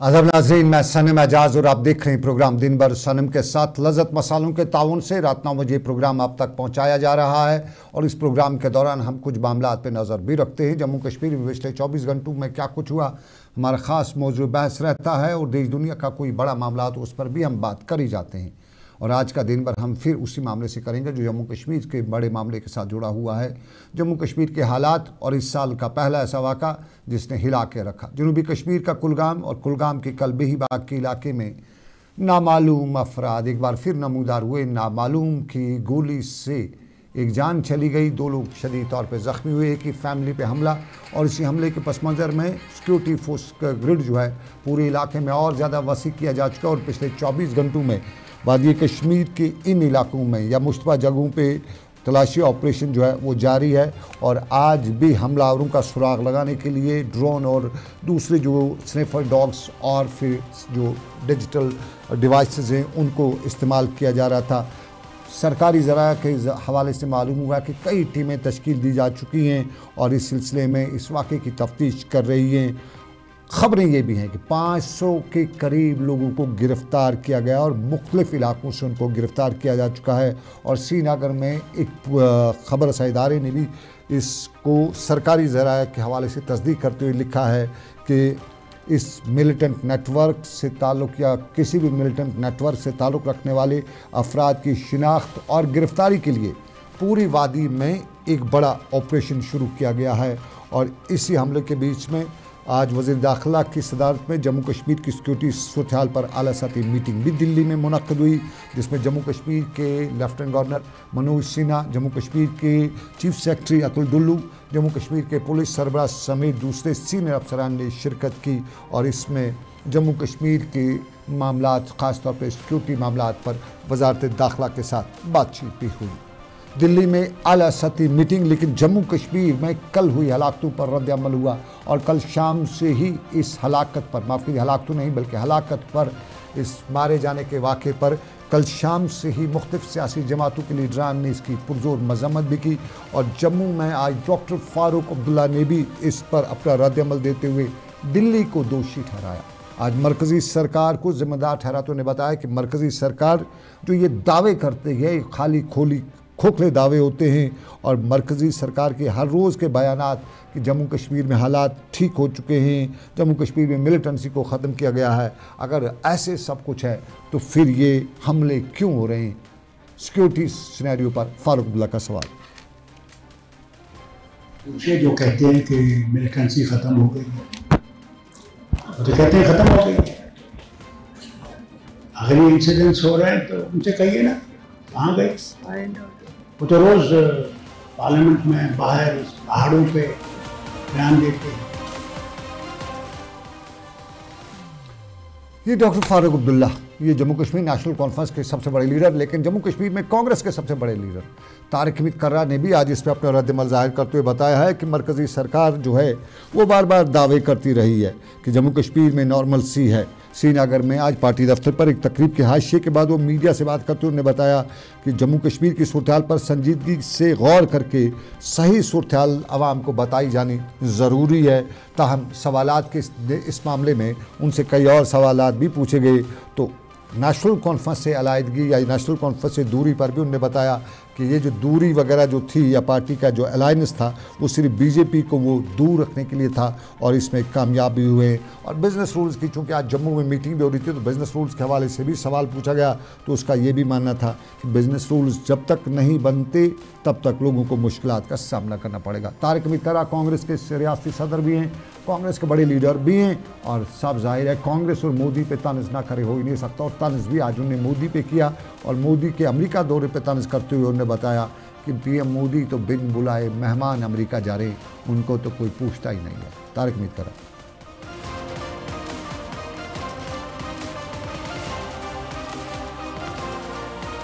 अदब नाज़रीन, मैं सनम एजाज और आप देख रहे हैं प्रोग्राम दिन भर सनम के साथ। लज़्ज़त मसालों के ताउन से रात 9 बजे प्रोग्राम आप तक पहुंचाया जा रहा है और इस प्रोग्राम के दौरान हम कुछ मामलात पे नज़र भी रखते हैं। जम्मू कश्मीर में पिछले 24 घंटों में क्या कुछ हुआ, हमारा ख़ास मौजू बहस रहता है और देश दुनिया का कोई बड़ा मामला तो उस पर भी हम बात कर ही जाते हैं। और आज का दिन भर हम फिर उसी मामले से करेंगे जो जम्मू कश्मीर के बड़े मामले के साथ जुड़ा हुआ है, जम्मू कश्मीर के हालात और इस साल का पहला ऐसा वाक़ा जिसने हिला के रखा। जनूबी कश्मीर का कुलगाम और कुलगाम के कलबेही बाग के इलाके में नामालूम अफराद एक बार फिर नमूदार हुए। नामालूम की गोली से एक जान चली गई, 2 लोग शदीद तौर पर ज़ख्मी हुए। एक ही फैमिली पे हमला और इसी हमले के पस मंज़र में सिक्योरिटी फोर्स का ग्रिड जो है पूरे इलाके में और ज़्यादा वसी किया जा चुका और पिछले 24 घंटों में वादी कश्मीर के इन इलाकों में या मुश्तबा जगहों पे तलाशी ऑपरेशन जो है वो जारी है। और आज भी हमलावरों का सुराग लगाने के लिए ड्रोन और दूसरे जो स्निफर डॉग्स और फिर जो डिजिटल डिवाइसेस हैं उनको इस्तेमाल किया जा रहा था। सरकारी ज़राया के हवाले से मालूम हुआ कि कई टीमें तश्कील दी जा चुकी हैं और इस सिलसिले में इस वाक़े की तफ्तीश कर रही हैं। ख़बरें ये भी हैं कि 500 के करीब लोगों को गिरफ़्तार किया गया और मुख्तलिफ़ इलाकों से उनको गिरफ़्तार किया जा चुका है। और श्रीनगर में एक ख़बर रसा इदारे ने भी इसको सरकारी ज़राया के हवाले से तस्दीक करते हुए लिखा है कि इस मिलिटेंट नेटवर्क से ताल्लुक़ या किसी भी मिलिटेंट नेटवर्क से ताल्लुक़ रखने वाले अफराद की शिनाख्त और गिरफ़्तारी के लिए पूरी वादी में एक बड़ा ऑपरेशन शुरू किया गया है। और इसी हमले के बीच में आज वज़ीर दाखिला की सदारत में जम्मू कश्मीर की सिक्योरिटी सूरत हाल पर आला सतही मीटिंग भी दिल्ली में मुनक़्क़िद हुई, जिसमें जम्मू कश्मीर के लेफ्टिनेंट गवर्नर मनोज सिन्हा, जम्मू कश्मीर के चीफ सेक्रेटरी अतुल डुल्लू, जम्मू कश्मीर के पुलिस सरबराह समेत दूसरे सीनियर अफसरान ने शिरकत की। और इसमें जम्मू कश्मीर के मामलात ख़ास तौर पर सिक्योरिटी मामलात पर वज़ारत दाखिला के साथ बातचीत भी हुई। दिल्ली में आला सतही मीटिंग, लेकिन जम्मू कश्मीर में कल हुई हलाकतों पर रद्द अमल हुआ और कल शाम से ही इस हलाकत पर, माफ़ कीजिए हलाकतों नहीं बल्कि हलाकत पर, इस मारे जाने के वाक़े पर कल शाम से ही मुख्तलिफ़ सियासी जमातों के लीडरान ने इसकी पुरजोर मज़म्मत भी की। और जम्मू में आज डॉक्टर फ़ारूक अब्दुल्ला ने भी इस पर अपना रद्द अमल देते हुए दिल्ली को दोषी ठहराया। आज मरकज़ी सरकार को ज़िम्मेदार ठहराते ने बताया कि मरकज़ी सरकार जो ये दावे करते हैं खाली खोखले दावे होते हैं और मरकज़ी सरकार के हर रोज़ के बयानात कि जम्मू कश्मीर में हालात ठीक हो चुके हैं, जम्मू कश्मीर में मिलिटेंसी को ख़त्म किया गया है, अगर ऐसे सब कुछ है तो फिर ये हमले क्यों हो रहे हैं? सिक्योरिटी सिनेरियो पर फारूक अब्दुल्ला का सवाल। उनसे जो कहते हैं कि मिलिटेंसी ख़त्म हो गई, तो कहते हैं ख़त्म हो गई, अगर ये इंसिडेंट्स हो रहे हैं तो उनसे कहिए ना कहाँ गए। वो तो रोज़ पार्लियामेंट में बाहर पहाड़ों पे बयान देते हैं। ये डॉक्टर फारूक अब्दुल्ला, ये जम्मू कश्मीर नेशनल कॉन्फ्रेंस के सबसे बड़े लीडर, लेकिन जम्मू कश्मीर में कांग्रेस के सबसे बड़े लीडर तारिक हमीद कर्रा ने भी आज इस पर अपना रद्दमल जाहिर करते हुए बताया है कि मरकज़ी सरकार जो है वो बार बार दावे करती रही है कि जम्मू कश्मीर में नॉर्मल सी है। श्रीनगर में आज पार्टी दफ्तर पर एक तकरीब के हाशिए के बाद वो मीडिया से बात करते हुए उन्होंने बताया कि जम्मू कश्मीर की सूरत हाल पर संजीदगी से गौर करके सही सूरत हाल आवाम को बताई जानी ज़रूरी है। ताहम सवालात के इस मामले में उनसे कई और सवालात भी पूछे गए तो नेशनल कॉन्फ्रेंस से अलाइदगी या नेशनल कॉन्फ्रेंस से दूरी पर भी उन्होंने बताया कि ये जो दूरी वगैरह जो थी या पार्टी का जो अलायंस था वो सिर्फ बीजेपी को वो दूर रखने के लिए था और इसमें कामयाब भी हुए। और बिज़नेस रूल्स की चूँकि आज जम्मू में मीटिंग भी हो रही थी तो बिज़नेस रूल्स के हवाले से भी सवाल पूछा गया तो उसका ये भी मानना था कि बिज़नेस रूल्स जब तक नहीं बनते तब तक लोगों को मुश्किलात का सामना करना पड़ेगा। तारिक हमीद कर्रा कांग्रेस के रियासती सदर भी हैं, कांग्रेस के बड़े लीडर भी हैं और साफ जाहिर है कांग्रेस और मोदी पे तंज ना करे हो ही नहीं सकता। और तंज भी आज उन्होंने मोदी पे किया और मोदी के अमेरिका दौरे पे तंज करते हुए उन्होंने बताया कि पीएम मोदी तो बिन बुलाए मेहमान अमेरिका जा रहे, उनको तो कोई पूछता ही नहीं है। तारिक हमीद कर्रा।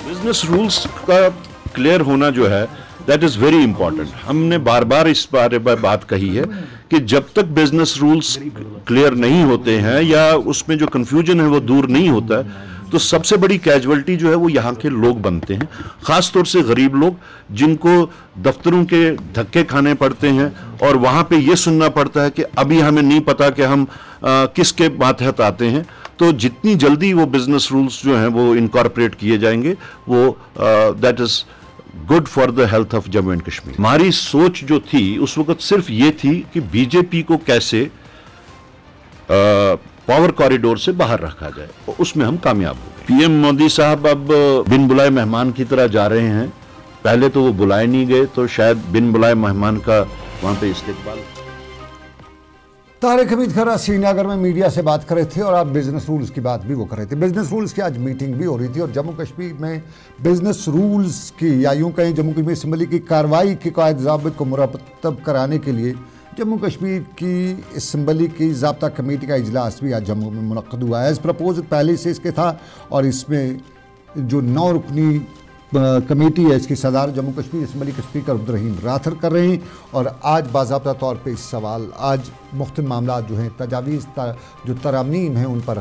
बिजनेस रूल्स का क्लियर होना जो है दैट इज़ वेरी इंपॉर्टेंट। हमने बार बार इस बारे में बात कही है कि जब तक बिजनेस रूल्स क्लियर नहीं होते हैं या उसमें जो कंफ्यूजन है वो दूर नहीं होता है तो सबसे बड़ी कैजुअलिटी जो है वो यहाँ के लोग बनते हैं, ख़ास तौर से गरीब लोग, जिनको दफ्तरों के धक्के खाने पड़ते हैं और वहाँ पे ये सुनना पड़ता है कि अभी हमें नहीं पता कि हम किसके मातहत आते हैं। तो जितनी जल्दी वो बिजनेस रूल्स जो हैं वो इनकॉर्पोरेट किए जाएंगे, वो that is good for the health of Jammu and Kashmir. हमारी सोच जो थी उस वक्त सिर्फ ये थी कि बीजेपी को कैसे पावर कॉरिडोर से बाहर रखा जाए, और उसमें हम कामयाब हो गए। पीएम मोदी साहब अब बिन बुलाए मेहमान की तरह जा रहे हैं। पहले तो वो बुलाए नहीं गए, तो शायद बिन बुलाए मेहमान का वहाँ पे इस्तेकबाल। तारिक हमीद खरा श्रीनगर में मीडिया से बात कर रहे थे और आप बिजनेस रूल्स की बात भी वो कर रहे थे। बिजनेस रूल्स की आज मीटिंग भी हो रही थी और जम्मू कश्मीर में बिजनेस रूल्स की, या यूँ कहें जम्मू कश्मीर असम्बली की कार्रवाई की कायद ज़ाबित को मुरतब कराने के लिए जम्मू कश्मीर की असम्बली की ज़ाब्ता कमेटी का इजलास भी आज जम्मू में मुनक़्क़द हुआ है। एज़ प्रपोज पहले से इसके था और इसमें जो 9 रुकनी कमेटी है इसकी सदारत जम्मू कश्मीर असम्बली के स्पीकर अब्दुर्रहीम राथर कर रहे हैं। और आज बाज़ाब्ता तौर पे इस सवाल, आज मुख्तलिफ मामला जो हैं, तजावीज़ जो तरामीम हैं, उन पर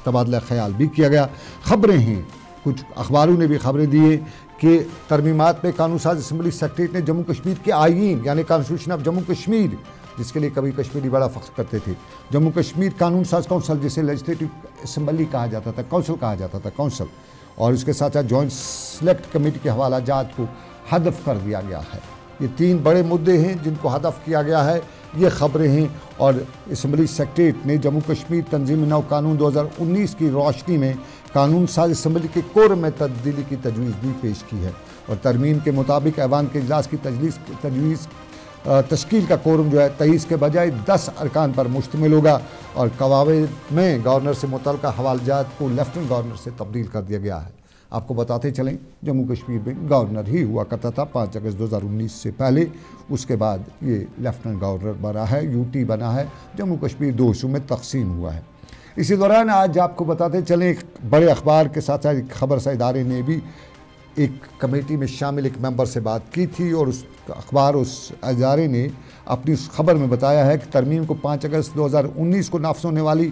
तबादला ख्याल भी किया गया। ख़बरें हैं, कुछ अखबारों ने भी खबरें दी हैं कि तरमीमात में कानून साज असम्बली सेक्रेटरी ने जम्मू कश्मीर के आईन यानी कॉन्स्टिट्यूशन ऑफ जम्मू कश्मीर, जिसके लिए कभी कश्मीरी बड़ा फ़ख्र करते थे, जम्मू कश्मीर कानून साज कौंसल, जिसे लेजिस्लेटिव असम्बली कहा जाता था, कौंसल कहा जाता था, कौंसल, और उसके साथ साथ जॉइंट सेलेक्ट कमेटी के हवाला जात को हदफ कर दिया गया है। ये 3 बड़े मुद्दे हैं जिनको हदफ किया गया है, ये खबरें हैं। और असम्बली सेक्रेटरी ने जम्मू कश्मीर तंजीम नौ कानून 2019 की रोशनी में कानून साज असम्बली के कोरम में तब्दीली की तजवीज़ भी पेश की है। और तरमीम के मुताबिक ऐवान के इजलास की तजवीज़ तश्कील का कोरम जो है 23 के बजाय 10 अरकान पर मुश्तमिल होगा और कवायद में गवर्नर से मुतल्लिका हवालजात को लेफ्टिनेंट गवर्नर से तब्दील कर दिया गया है। आपको बताते चलें, जम्मू कश्मीर में गवर्नर ही हुआ करता था 5 अगस्त 2019 से पहले, उसके बाद ये लेफ्टिनेंट गवर्नर बना है, यूटी बना है, जम्मू कश्मीर 2 हिस्सों में तकसीम हुआ है। इसी दौरान आज आपको बताते चलें, एक बड़े अखबार के साथ साथ खबरसा इदारे ने भी एक कमेटी में शामिल एक मेंबर से बात की थी और उस अखबार, उस इदारे ने अपनी उस खबर में बताया है कि तरमीम को 5 अगस्त 2019 को नाफ्ज़ होने वाली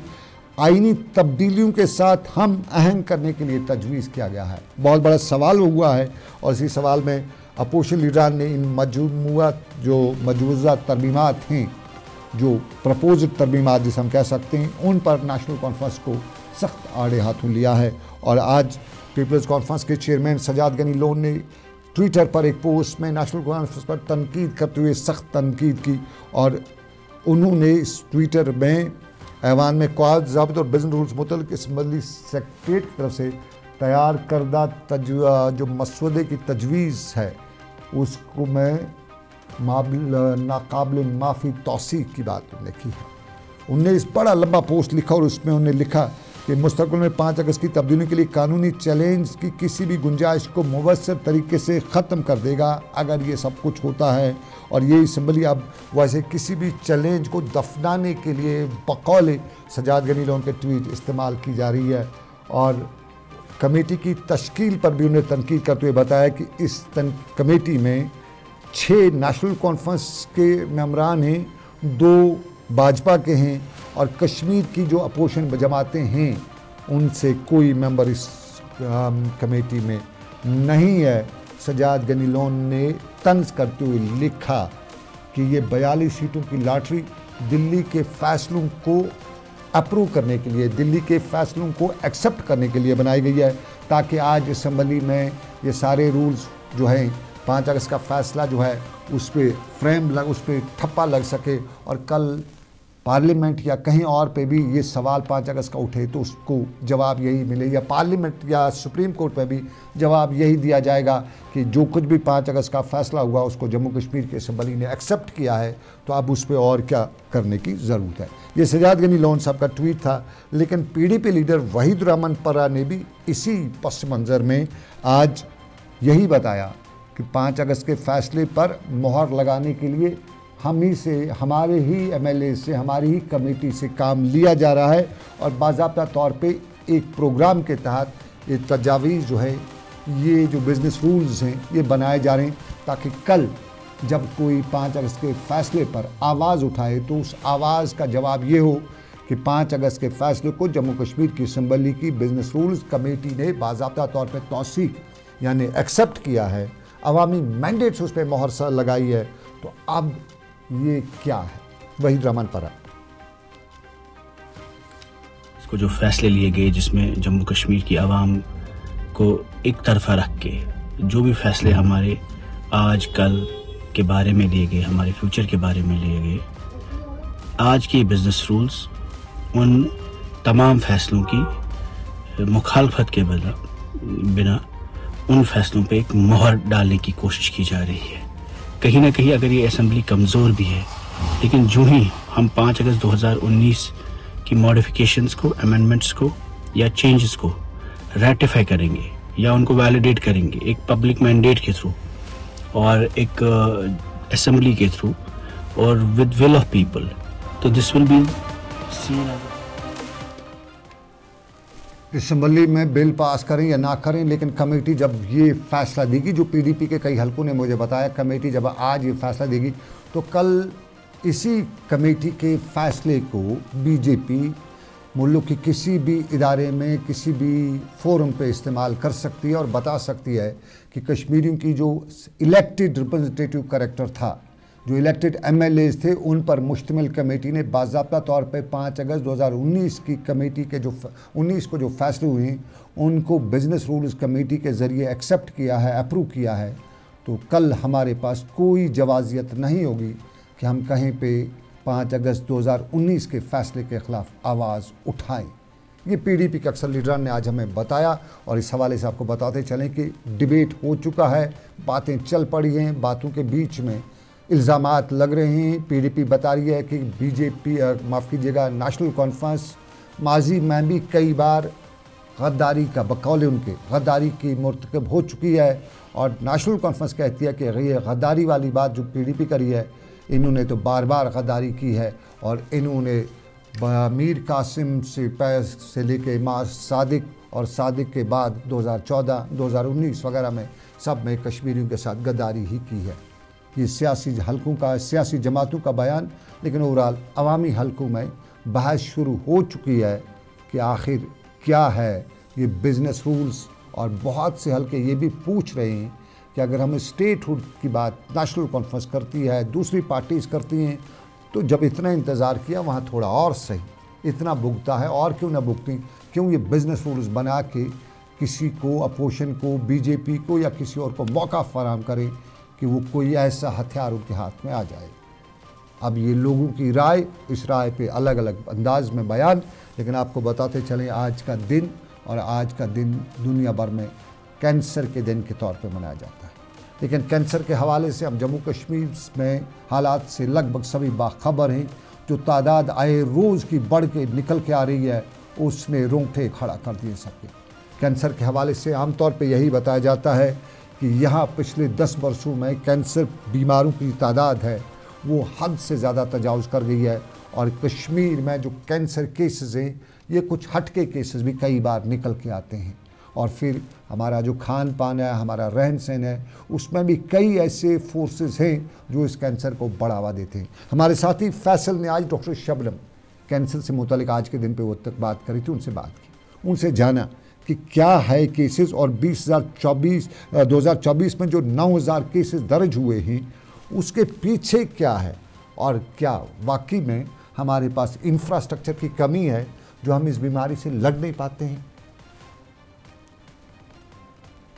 आइनी तब्दीलियों के साथ हम आहंग करने के लिए तजवीज़ किया गया है। बहुत बड़ा सवाल हुआ है और इसी सवाल में अपोजिशन लीडरान ने इन मजूज़ा तरमीमात हैं, जो प्रपोज तरमीमात जिसे हम कह सकते हैं, उन पर नेशनल कॉन्फ्रेंस को सख्त आड़े हाथों लिया है। और आज पीपल्स कॉन्फ्रेंस के चेयरमैन सजाद गनी लोन ने ट्विटर पर एक पोस्ट में नेशनल कॉन्फ्रेंस पर तनकीद करते हुए सख्त तनकीद की और उन्होंने इस ट्विटर में ऐवान में क़वायद ज़ाबित और बिज़नेस रूल्स मुतल्लिक़ असम्बली सेक्रेटरी की तरफ से तैयार करदा जो मसवदे की तजवीज़ है उसको मैं नाकाबिल माफ़ी तौसीक़ की बात लिखी है। उनने इस बड़ा लंबा पोस्ट लिखा और उसमें उन्होंने लिखा कि मुस्तक़बिल में 5 अगस्त की तब्दीली के लिए कानूनी चैलेंज की किसी भी गुंजाइश को मुवस्सर तरीके से ख़त्म कर देगा अगर ये सब कुछ होता है। और ये असम्बली अब वैसे किसी भी चैलेंज को दफनाने के लिए बकौल सजाद गनी लोन के ट्वीट इस्तेमाल की जा रही है। और कमेटी की तश्कील पर भी उन्हें तनकीद करते हुए बताया कि इस कमेटी में 6 नेशनल कॉन्फ्रेंस के मेंबरान हैं, 2 भाजपा के हैं और कश्मीर की जो अपोजिशन जमातें हैं उनसे कोई मेंबर इस कमेटी में नहीं है। सजाद गनी लोन ने तंज करते हुए लिखा कि ये 42 सीटों की लॉटरी दिल्ली के फ़ैसलों को अप्रूव करने के लिए, दिल्ली के फ़ैसलों को एक्सेप्ट करने के लिए बनाई गई है, ताकि आज असम्बली में ये सारे रूल्स जो हैं 5 अगस्त का फ़ैसला जो है उस पर उस पर ठप्पा लग सके और कल पार्लियामेंट या कहीं और पे भी ये सवाल 5 अगस्त का उठे तो उसको जवाब यही मिले, या पार्लियामेंट या सुप्रीम कोर्ट पे भी जवाब यही दिया जाएगा कि जो कुछ भी 5 अगस्त का फ़ैसला हुआ उसको जम्मू कश्मीर के असम्बली ने एक्सेप्ट किया है, तो अब उस पर और क्या करने की ज़रूरत है। ये सजाद गनी लोन साहब का ट्वीट था। लेकिन PDP लीडर वहीद रहमान पर्रा ने भी इसी पस मंज़र में आज यही बताया कि 5 अगस्त के फ़ैसले पर मोहर लगाने के लिए हम ही से, हमारे ही MLA से, हमारी ही कमेटी से काम लिया जा रहा है और बाज़ाब्ता तौर पे एक प्रोग्राम के तहत ये तजावीज़ जो है, ये जो बिज़नेस रूल्स हैं ये बनाए जा रहे हैं, ताकि कल जब कोई 5 अगस्त के फ़ैसले पर आवाज़ उठाए तो उस आवाज़ का जवाब ये हो कि 5 अगस्त के फैसले को जम्मू कश्मीर की असम्बली की बिजनेस रूल्स कमेटी ने बाज़ाब्ता तौर पर तौसीक यानी एक्सेप्ट किया है, अवामी मैंडेट्स उस पर मोहर लगाई है, तो अब ये क्या है? वही रमन पर इसको जो फैसले लिए गए जिसमें जम्मू कश्मीर की आवाम को एक तरफा रख के जो भी फैसले हमारे आज कल के बारे में लिए गए, हमारे फ्यूचर के बारे में लिए गए, आज के बिजनेस रूल्स उन तमाम फैसलों की मुखालफत के बिना उन फैसलों पे एक मोहर डालने की कोशिश की जा रही है। कहीं ना कहीं अगर ये असेंबली कमज़ोर भी है, लेकिन जो ही हम 5 अगस्त 2019 की मॉडिफिकेशंस को, अमेंडमेंट्स को या चेंजेस को रेटिफाई करेंगे या उनको वैलिडेट करेंगे एक पब्लिक मैंडेट के थ्रू और एक असेंबली के थ्रू और विद विल ऑफ पीपल, तो this will be seen assembly में बिल पास करें या ना करें, लेकिन कमेटी जब ये फैसला देगी, जो पीडीपी के कई हलकों ने मुझे बताया, कमेटी जब आज ये फैसला देगी तो कल इसी कमेटी के फैसले को बीजेपी मुल्क की किसी भी इदारे में, किसी भी फोरम पे इस्तेमाल कर सकती है और बता सकती है कि कश्मीरियों की जो इलेक्टेड रिप्रेजेंटेटिव कैरेक्टर था, जो इलेक्टेड एमएलएज थे, उन पर मुश्तमिल कमेटी ने बाज़ाब्ता तौर पे 5 अगस्त 2019 की कमेटी के जो 19 को जो फैसले हुए उनको बिजनेस रूल्स कमेटी के ज़रिए एक्सेप्ट किया है, अप्रूव किया है। तो कल हमारे पास कोई जवाजियत नहीं होगी कि हम कहीं पे 5 अगस्त 2019 के फैसले के ख़िलाफ़ आवाज़ उठाएं। ये पीडीपी के अक्सर लीडरान ने आज हमें बताया और इस हवाले से आपको बताते चलें कि डिबेट हो चुका है, बातें चल पड़ी हैं, बातों के बीच में इल्ज़ामात लग रहे हैं। पीडीपी बता रही है कि बीजेपी, माफ़ कीजिएगा, नेशनल कॉन्फ्रेंस माजी में भी कई बार गद्दारी का, बकौल उनके गद्दारी की मुर्तकब हो चुकी है और नेशनल कॉन्फ्रेंस कहती है कि ये गद्दारी वाली बात जो पीडीपी करी है, इन्होंने तो बार बार गद्दारी की है और इन्होंने मीर कासिम से लेके मां सादिक और सादिक के बाद 2014, 2019 वगैरह में सब में कश्मीरियों के साथ गद्दारी ही की है। ये सियासी हलकों का, सियासी जमातों का बयान, लेकिन ओवरऑल अवामी हलकों में बहस शुरू हो चुकी है कि आखिर क्या है ये बिज़नेस रूल्स। और बहुत से हलके ये भी पूछ रहे हैं कि अगर हम स्टेटहुड की बात नेशनल कॉन्फ्रेंस करती है, दूसरी पार्टीज़ करती हैं, तो जब इतना इंतज़ार किया वहाँ थोड़ा और सही, इतना भुगता है और क्यों ना भुगती, क्यों ये बिज़नेस रूल्स बना के किसी को, अपोजिशन को, बीजेपी को या किसी और को मौका फराहम करें कि वो कोई ऐसा हथियार उनके हाथ में आ जाए। अब ये लोगों की राय, इस राय पे अलग अलग अंदाज में बयान, लेकिन आपको बताते चलें आज का दिन, और आज का दिन दुनिया भर में कैंसर के दिन के तौर पे मनाया जाता है। लेकिन कैंसर के हवाले से हम जम्मू कश्मीर में हालात से लगभग सभी बाखबर हैं। जो तादाद आए रोज़ की बढ़ के निकल के आ रही है, उसने रोंगटे खड़ा कर दिए सबके। कैंसर के हवाले से आमतौर पे यही बताया जाता है कि यहाँ पिछले 10 वर्षों में कैंसर बीमारों की तादाद है वो हद से ज़्यादा तजावुज़ कर गई है। और कश्मीर में जो कैंसर केसेस हैं, ये कुछ हटके केसेस भी कई बार निकल के आते हैं। और फिर हमारा जो खान पान है, हमारा रहन सहन है, उसमें भी कई ऐसे फोर्सेस हैं जो इस कैंसर को बढ़ावा देते हैं। हमारे साथी फैसल ने आज डॉक्टर शबनम कैंसर से मुतालिक आज के दिन पे वो तक बात करी थी, उनसे बात की, उनसे जाना कि क्या है केसेस और 2024 में जो 9000 केसेस दर्ज हुए हैं उसके पीछे क्या है और क्या वाकई में हमारे पास इंफ्रास्ट्रक्चर की कमी है जो हम इस बीमारी से लड़ नहीं पाते हैं।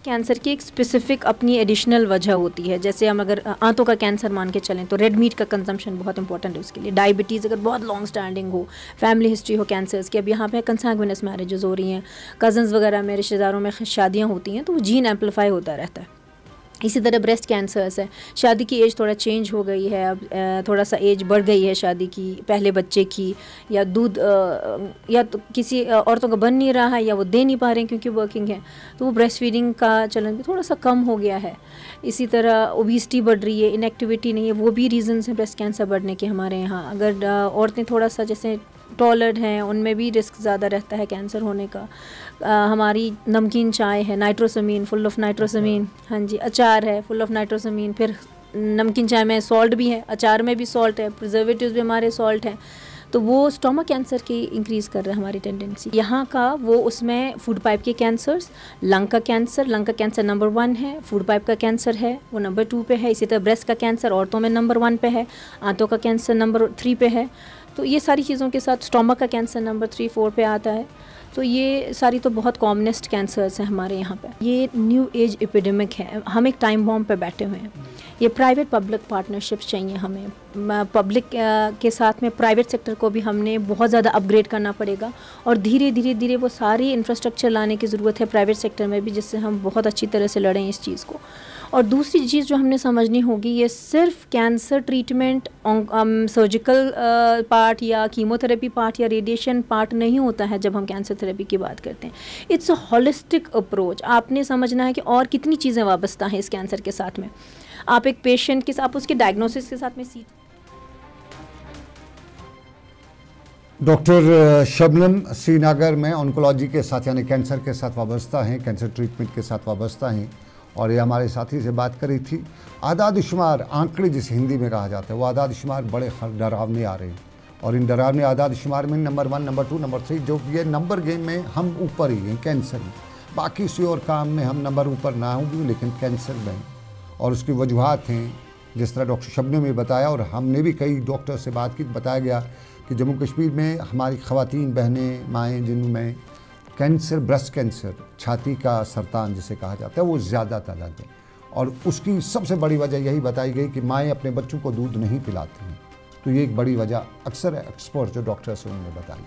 कैंसर की एक स्पेसिफिक अपनी एडिशनल वजह होती है। जैसे हम अगर आंतों का कैंसर मान के चलें तो रेड मीट का कंजम्पशन बहुत इंपॉर्टेंट है उसके लिए। डायबिटीज़ अगर बहुत लॉन्ग स्टैंडिंग हो, फैमिली हिस्ट्री हो कैंसर्स की, अब यहाँ पे कंसैंग्विनस मैरिजेस हो रही हैं, कज़न्स वगैरह में, रिश्तेदारों में शादियाँ होती हैं, तो वो जीन एम्पलीफाई होता रहता है। इसी तरह ब्रेस्ट कैंसर्स है, शादी की एज थोड़ा चेंज हो गई है, अब थोड़ा सा एज बढ़ गई है शादी की, पहले बच्चे की, या दूध या तो किसी औरतों का बन नहीं रहा है या वो दे नहीं पा रहे हैं क्योंकि वर्किंग है, तो वो ब्रेस्ट फीडिंग का चलन भी थोड़ा सा कम हो गया है। इसी तरह ओबेसिटी बढ़ रही है, इनएक्टिविटी नहीं है, वो भी रीजंस हैं ब्रेस्ट कैंसर बढ़ने के हमारे यहाँ। अगर औरतें थोड़ा सा जैसे टॉलर्ड हैं, उनमें भी रिस्क ज़्यादा रहता है कैंसर होने का। हमारी नमकीन चाय है, नाइट्रोसमीन, फुल ऑफ नाइट्रोसमीन, हाँ जी, अचार है फुल ऑफ नाइट्रोसमीन, फिर नमकीन चाय में सॉल्ट भी है, अचार में भी सॉल्ट है, प्रिजर्वेटिव्स भी हमारे सॉल्ट हैं। तो वो स्टोमक कैंसर की इंक्रीज़ कर रहा है हमारी टेंडेंसी। यहाँ का वो उसमें फूड पाइप के कैंसर्स, लंग का कैंसर नंबर 1 है, फूड पाइप का कैंसर है वो नंबर 2 पे है, इसी तरह ब्रेस्ट का कैंसर औरतों में नंबर 1 पे है, आंतों का कैंसर नंबर 3 पे है। तो ये सारी चीज़ों के साथ स्टोमक का कैंसर नंबर 3-4 पे आता है। तो ये सारी तो बहुत कॉमनेस्ट कैंसर्स हैं हमारे यहाँ पे। ये न्यू एज एपिडेमिक है, हम एक टाइम बॉम्ब पे बैठे हुए हैं। ये प्राइवेट पब्लिक पार्टनरशिप्स चाहिए हमें, पब्लिक के साथ में प्राइवेट सेक्टर को भी हमने बहुत ज़्यादा अपग्रेड करना पड़ेगा और धीरे वो सारी इंफ्रास्ट्रक्चर लाने की ज़रूरत है प्राइवेट सेक्टर में भी, जिससे हम बहुत अच्छी तरह से लड़ें इस चीज़ को। और दूसरी चीज़ जो हमने समझनी होगी, ये सिर्फ कैंसर ट्रीटमेंट सर्जिकल पार्ट या कीमोथेरेपी पार्ट या रेडिएशन पार्ट नहीं होता है जब हम कैंसर थेरेपी की बात करते हैं। It's a holistic approach. आपने समझना है कि और कितनी चीज़ें वाबस्ता हैं इस कैंसर के साथ में। आप एक पेशेंट के साथ, उसके डायग्नोसिस के साथ में डॉक्टर शबनम श्रीनगर में ऑन्कोलॉजी के साथ यानी कैंसर के साथ वाबस्ता हैं, कैंसर ट्रीटमेंट के साथ वाबस्ता हैं और ये हमारे साथी से बात करी थी। आदाद शुमार, आंकड़े जिसे हिंदी में कहा जाता है, वो आदाद शुमार बड़े डरावने आ रहे हैं और इन डरावने आदाद शुमार में नंबर 1, नंबर 2, नंबर 3 जो ये नंबर गेम में हम ऊपर ही हैं कैंसर में। बाकी किसी और काम में हम नंबर ऊपर ना हों भी, लेकिन कैंसर में और उसकी वजूहत हैं जिस तरह डॉक्टर शबनम ने बताया और हमने भी कई डॉक्टर से बात की। बताया गया कि जम्मू कश्मीर में हमारी ख़वातीन बहनें माएँ जिनमें कैंसर, ब्रेस्ट कैंसर, छाती का सरतान जिसे कहा जाता है, वो ज़्यादा तादाद है और उसकी सबसे बड़ी वजह यही बताई गई कि माएँ अपने बच्चों को दूध नहीं पिलाती हैं। तो ये एक बड़ी वजह अक्सर एक्सपर्ट जो डॉक्टर्स हैं उन्होंने बताई।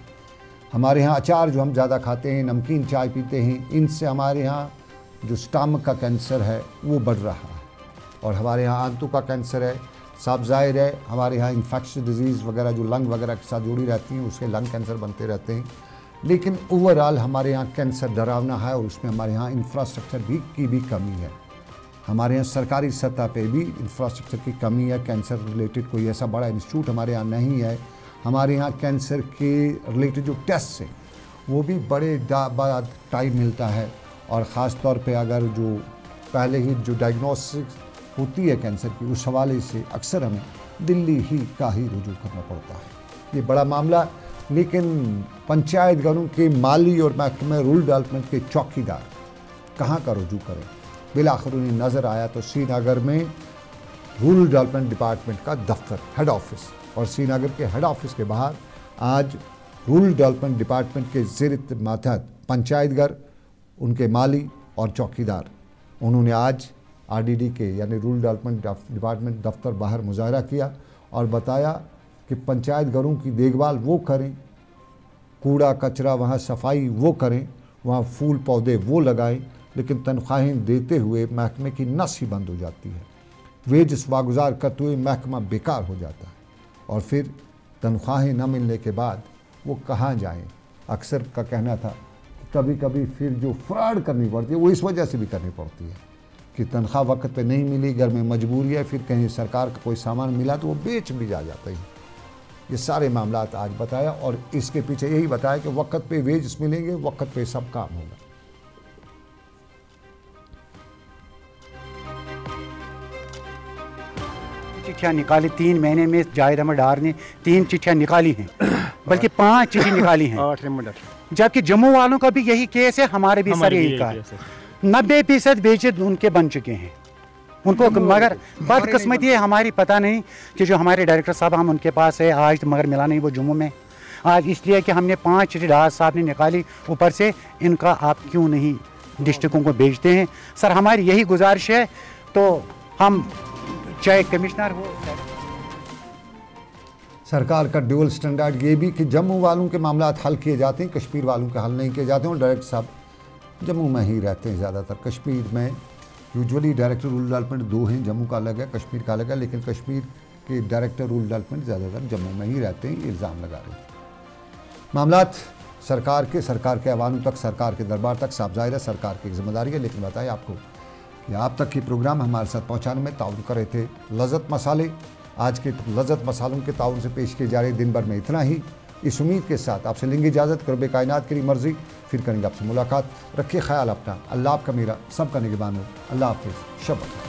हमारे यहाँ अचार जो हम ज़्यादा खाते हैं, नमकीन चाय पीते हैं, इनसे हमारे यहाँ जो स्टमक का कैंसर है वो बढ़ रहा है और हमारे यहाँ आंतों का कैंसर है। साफ ज़ाहिर है हमारे यहाँ इन्फेक्शस डिजीज़ वगैरह जो लंग वगैरह के साथ जुड़ी रहती हैं उसके लंग कैंसर बनते रहते हैं। लेकिन ओवरऑल हमारे यहाँ कैंसर डरावना है और उसमें हमारे यहाँ इंफ्रास्ट्रक्चर की भी कमी है। हमारे यहाँ सरकारी सतह पे भी इंफ्रास्ट्रक्चर की कमी है। कैंसर रिलेटेड कोई ऐसा बड़ा इंस्टीट्यूट हमारे यहाँ नहीं है। हमारे यहाँ कैंसर के रिलेटेड जो टेस्ट हैं वो भी बड़े बाद टाइम मिलता है और ख़ास तौर पे अगर जो पहले ही जो डायग्नोसिस होती है कैंसर की, उस हवाले से अक्सर हमें दिल्ली ही का ही रुजू करना पड़ता है। ये बड़ा मामला। लेकिन पंचायत घरों के माली और महकमे रूरल डेवलपमेंट के चौकीदार कहाँ का रुजू करें? बिलाखिर उन्हें नज़र आया तो श्रीनगर में रूरल डेवलपमेंट डिपार्टमेंट का दफ्तर, हेड ऑफिस, और श्रीनगर के हेड ऑफिस के बाहर आज रूरल डेवलपमेंट डिपार्टमेंट के ज़ेर मातहत पंचायत घर, उनके माली और चौकीदार, उन्होंने आज आरडीडी के यानी रूरल डेवलपमेंट डिपार्टमेंट दफ्तर बाहर मुजाहरा किया और बताया कि पंचायत घरों की देखभाल वो करें, कूड़ा कचरा वहाँ सफाई वो करें, वहाँ फूल पौधे वो लगाएं, लेकिन तनख्वाहें देते हुए महकमे की नस ही बंद हो जाती है। वेज वागुजार करते हुए महकमा बेकार हो जाता है और फिर तनख्वाहें न मिलने के बाद वो कहाँ जाएं? अक्सर का कहना था कि कभी कभी फिर जो फ्रॉड करनी पड़ती है वो इस वजह से भी करनी पड़ती है कि तनख्वाह वक्त पे नहीं मिली, घर में मजबूरी है, फिर कहीं सरकार का कोई सामान मिला तो वो बेच भी जाता है। ये सारे मामलात आज बताया और इसके पीछे यही बताया कि वक्त पे वेज मिलेंगे, वक्त पे सब काम होगा। चिट्ठियाँ निकाली 3 महीने में जाहिद अहमद डार ने 3 चिट्ठियाँ निकाली हैं, बल्कि 5 चिट्ठी निकाली हैं। 8 नंबर। जबकि जम्मू वालों का भी यही केस है, हमारे भी सर यही का है। 90% वेजेस उनके बन चुके हैं उनको, मगर बदकिस्मती है हमारी, पता नहीं कि जो हमारे डायरेक्टर साहब हम उनके पास है आज, मगर मिला नहीं वो जम्मू में आज, इसलिए कि हमने 5 चिट्ठी डार साहब ने निकाली। ऊपर से इनका आप क्यों नहीं डिस्ट्रिक्टों को भेजते हैं? सर हमारी यही गुजारिश है, तो हम चाहे कमिश्नर हो, सरकार का ड्यूअल स्टैंडर्ड ये भी कि जम्मू वालों के मामला हल किए जाते हैं, कश्मीर वालों के हल नहीं किए जाते हैं। और डायरेक्टर साहब जम्मू में ही रहते हैं ज़्यादातर। कश्मीर में यूजुअली डायरेक्टर रूरल डेवलपमेंट 2 हैं, जम्मू का अलग है, कश्मीर का अलग है, लेकिन कश्मीर के डायरेक्टर रूरल डेवलपमेंट ज़्यादातर जम्मू में ही रहते हैं, ये इल्ज़ाम लगा रहे हैं। मामलात सरकार के ऐवानों तक, सरकार के दरबार तक साफ ज़ाहिर है सरकार की जिम्मेदारी है। लेकिन बताएं आपको कि आप तक ये प्रोग्राम हमारे साथ पहुँचाने में ताउन कर रहे थे लज़्ज़त मसाले। आज के लज़्ज़त मसालों के ताउन से पेश किए जा रहे दिन भर में इतना ही। इस उम्मीद के साथ आपसे लेंगे इजाज़त, रब्बे कायनात की मर्ज़ी, फिर करेंगे आपसे मुलाकात। रखिए ख्याल अपना, अल्लाह आपका मेरा सबका निगहबान हो। अल्लाह हाफ़िज़, शब।